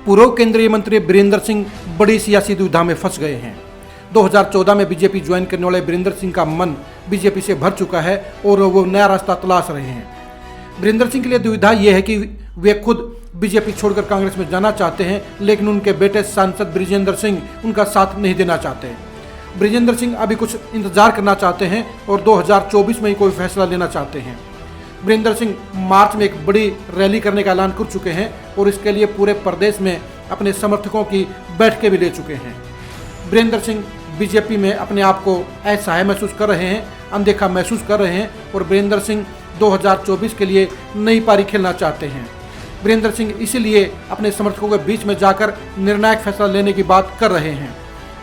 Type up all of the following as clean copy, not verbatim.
पूर्व केंद्रीय मंत्री वीरेंद्र सिंह बड़ी सियासी दुविधा में फंस गए हैं। 2014 में बीजेपी ज्वाइन करने वाले वीरेंद्र सिंह का मन बीजेपी से भर चुका है और वो नया रास्ता तलाश रहे हैं। वीरेंद्र सिंह के लिए दुविधा यह है कि वे खुद बीजेपी छोड़कर कांग्रेस में जाना चाहते हैं, लेकिन उनके बेटे सांसद बृजेंद्र सिंह उनका साथ नहीं देना चाहते। बृजेंद्र सिंह अभी कुछ इंतजार करना चाहते हैं और 2024 में ही कोई फैसला लेना चाहते हैं। वीरेंद्र सिंह मार्च में एक बड़ी रैली करने का ऐलान कर चुके हैं और इसके लिए पूरे प्रदेश में अपने समर्थकों की बैठकें भी ले चुके हैं। वीरेंद्र सिंह बीजेपी में अपने आप को असहाय महसूस कर रहे हैं, अनदेखा महसूस कर रहे हैं और वीरेंद्र सिंह 2024 के लिए नई पारी खेलना चाहते हैं। वीरेंद्र सिंह इसीलिए अपने समर्थकों के बीच में जाकर निर्णायक फैसला लेने की बात कर रहे हैं।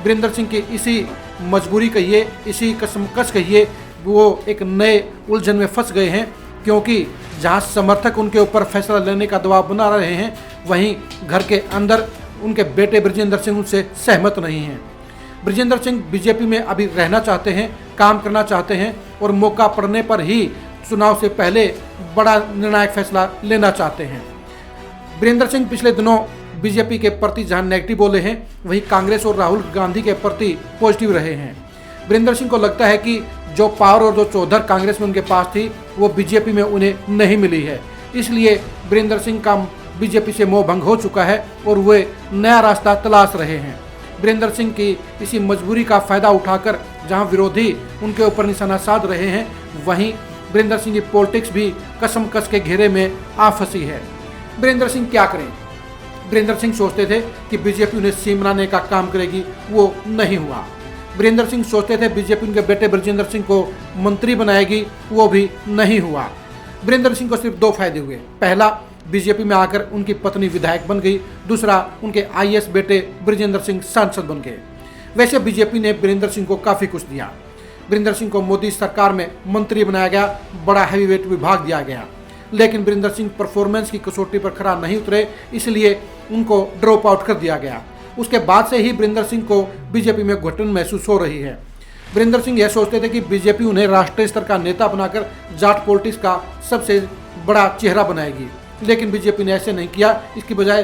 वीरेंद्र सिंह की इसी मजबूरी कहिए, इसी कसमकस कहिए, वो एक नए उलझन में फंस गए हैं, क्योंकि जहां समर्थक उनके ऊपर फैसला लेने का दबाव बना रहे हैं, वहीं घर के अंदर उनके बेटे बृजेंद्र सिंह उनसे सहमत नहीं हैं। बृजेंद्र सिंह बीजेपी में अभी रहना चाहते हैं, काम करना चाहते हैं और मौका पड़ने पर ही चुनाव से पहले बड़ा निर्णायक फैसला लेना चाहते हैं। वीरेंद्र सिंह पिछले दिनों बीजेपी के प्रति जहां नेगेटिव बोले हैं, वहीं कांग्रेस और राहुल गांधी के प्रति पॉजिटिव रहे हैं। वीरेंद्र सिंह को लगता है कि जो पावर और जो चौधर कांग्रेस में उनके पास थी, वो बीजेपी में उन्हें नहीं मिली है। इसलिए वीरेंद्र सिंह का बीजेपी से मोह भंग हो चुका है और वे नया रास्ता तलाश रहे हैं। वीरेंद्र सिंह की इसी मजबूरी का फायदा उठाकर जहां विरोधी उनके ऊपर निशाना साध रहे हैं, वहीं वीरेंद्र सिंह की पॉलिटिक्स भी कसमकस के घेरे में आ फंसी है। वीरेंद्र सिंह क्या करें? वीरेंद्र सिंह सोचते थे कि बीजेपी उन्हें सीम बनाने का काम करेगी, वो नहीं हुआ। वीरेंद्र सिंह सोचते थे बीजेपी उनके बेटे बृजेंद्र सिंह को मंत्री बनाएगी, वो भी नहीं हुआ। वीरेंद्र सिंह को सिर्फ दो फायदे हुए। पहला, बीजेपी में आकर उनकी पत्नी विधायक बन गई। दूसरा, उनके आईएएस बेटे बृजेंद्र सिंह सांसद बन गए। वैसे बीजेपी ने वीरेंद्र सिंह को काफ़ी कुछ दिया। वीरेंद्र सिंह को मोदी सरकार में मंत्री बनाया गया, बड़ा हैवीवेट विभाग दिया गया, लेकिन वीरेंद्र सिंह परफॉर्मेंस की कसौटी पर खरा नहीं उतरे, इसलिए उनको ड्रॉप आउट कर दिया गया। उसके बाद से ही वीरेंद्र सिंह को बीजेपी में घुटन महसूस हो रही है। वीरेंद्र सिंह यह सोचते थे कि बीजेपी उन्हें राष्ट्रीय स्तर का नेता बनाकर जाट पॉलिटिक्स का सबसे बड़ा चेहरा बनाएगी, लेकिन बीजेपी ने ऐसे नहीं किया। इसकी बजाय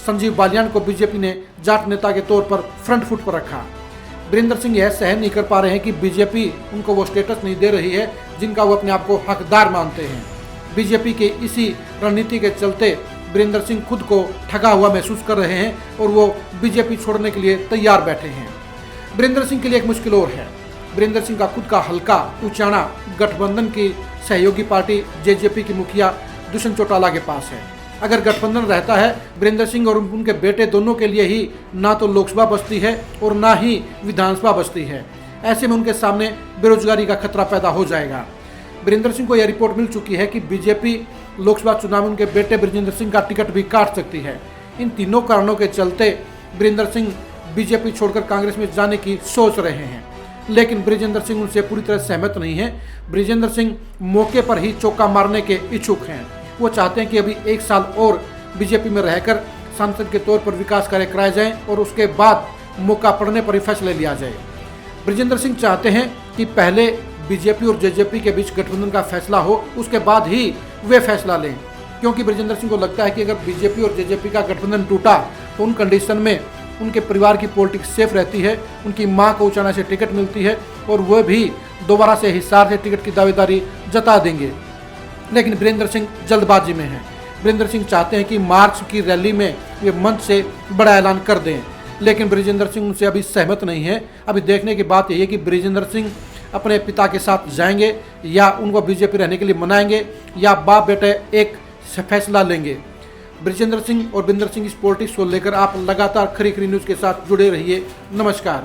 संजीव बालियान को बीजेपी ने जाट नेता के तौर पर फ्रंट फुट पर रखा। वीरेंद्र सिंह यह सहन नहीं कर पा रहे हैं कि बीजेपी उनको वो स्टेटस नहीं दे रही है जिनका वो अपने आप को हकदार मानते हैं। बीजेपी के इसी रणनीति के चलते वीरेंद्र सिंह खुद को ठगा हुआ महसूस कर रहे हैं और वो बीजेपी छोड़ने के लिए तैयार बैठे हैं। वीरेंद्र सिंह के लिए एक मुश्किल और है। वीरेंद्र सिंह का खुद का हल्का उचाना गठबंधन की सहयोगी पार्टी जेजेपी की मुखिया दुष्यंत चौटाला के पास है। अगर गठबंधन रहता है, वीरेंद्र सिंह और उनके बेटे दोनों के लिए ही ना तो लोकसभा बचती है और ना ही विधानसभा बचती है। ऐसे में उनके सामने बेरोजगारी का खतरा पैदा हो जाएगा। वीरेंद्र सिंह को यह रिपोर्ट मिल चुकी है कि बीजेपी लोकसभा चुनाव में उनके बेटे बृजेंद्र सिंह का टिकट भी काट सकती है। इन तीनों कारणों के चलते वीरेंद्र सिंह बीजेपी छोड़कर कांग्रेस में जाने की सोच रहे हैं, लेकिन बृजेंद्र सिंह उनसे पूरी तरह सहमत नहीं है। बृजेंद्र सिंह मौके पर ही चौका मारने के इच्छुक हैं। वो चाहते हैं कि अभी 1 साल और बीजेपी में रहकर सांसद के तौर पर विकास कार्य कराए जाएं और उसके बाद मौका पड़ने पर ही फैसला लिया जाए। बृजेंद्र सिंह चाहते हैं कि पहले बीजेपी और जेजेपी के बीच गठबंधन का फैसला हो, उसके बाद ही वे फैसला लें, क्योंकि बृजेंद्र सिंह को लगता है कि अगर बीजेपी और जेजेपी का गठबंधन टूटा तो उन कंडीशन में उनके परिवार की पॉलिटिक्स सेफ रहती है, उनकी मां को उचाना से टिकट मिलती है और वह भी दोबारा से हिसार से टिकट की दावेदारी जता देंगे। लेकिन वीरेंद्र सिंह जल्दबाजी में हैं। वीरेंद्र सिंह चाहते हैं कि मार्च की रैली में वे मंच से बड़ा ऐलान कर दें, लेकिन बृजेंद्र सिंह उनसे अभी सहमत नहीं है। अभी देखने की बात यही है कि बृजेंद्र सिंह अपने पिता के साथ जाएंगे या उनको बीजेपी रहने के लिए मनाएंगे या बाप बेटे एक फैसला लेंगे। बृजेंद्र सिंह और वीरेंद्र सिंह इस पॉलिटिक्स को लेकर आप लगातार खरी खरी न्यूज़ के साथ जुड़े रहिए। नमस्कार।